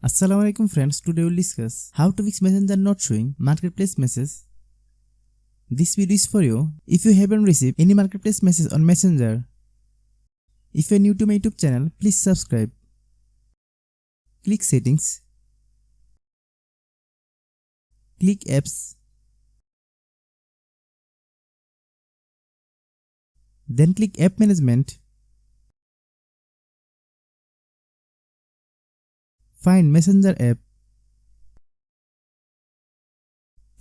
Assalamualaikum friends, today we'll discuss how to fix Messenger not showing marketplace message. This video is for you if you haven't received any marketplace message on Messenger. If you're new to my YouTube channel, please subscribe. Click Settings. Click Apps. Then click App Management. Find Messenger app.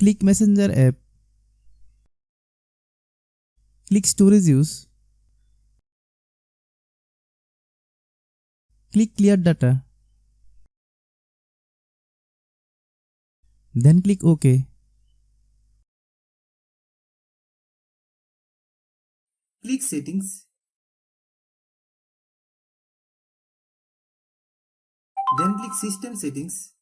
Click Messenger app. Click Storage Use. Click Clear Data. Then click OK. Click Settings. Then click System Settings.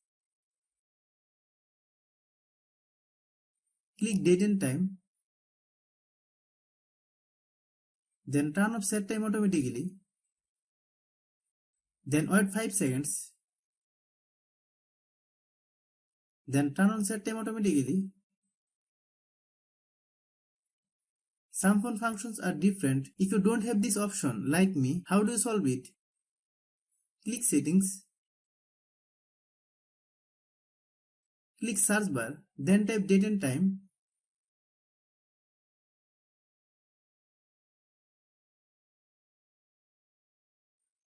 Click Date and Time. Then turn off set time automatically. Then wait 5 seconds. Then turn on set time automatically. Some phone functions are different. If you don't have this option, like me, how do you solve it? Click Settings. Click Search bar. Then type Date and Time.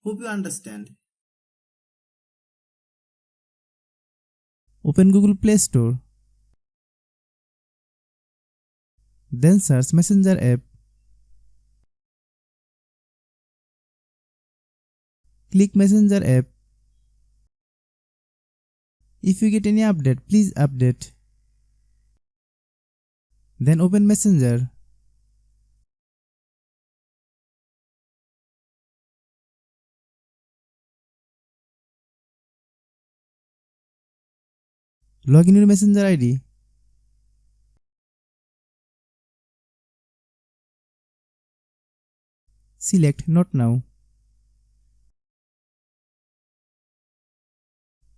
Hope you understand. Open Google Play Store. Then search Messenger app. Click Messenger app. If you get any update, please update. Then open Messenger. Log in your Messenger ID. Select Not Now.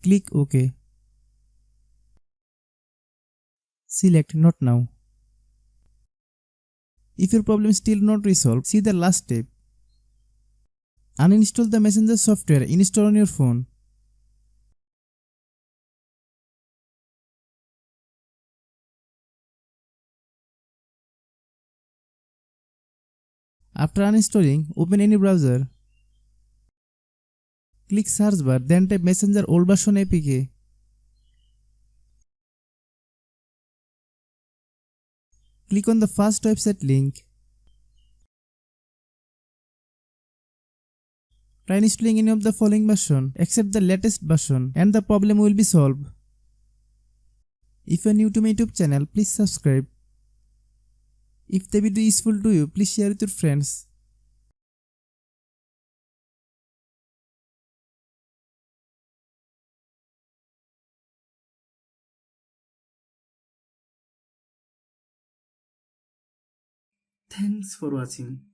Click OK. Select Not Now. If your problem is still not resolved, see the last step. Uninstall the Messenger software, install on your phone. After uninstalling, open any browser. Click search bar, then type Messenger old version APK. Click on the first website link. Try installing any of the following version except the latest version and the problem will be solved. If you are new to my YouTube channel, please subscribe. If the video is useful to you, please share with your friends. Thanks for watching.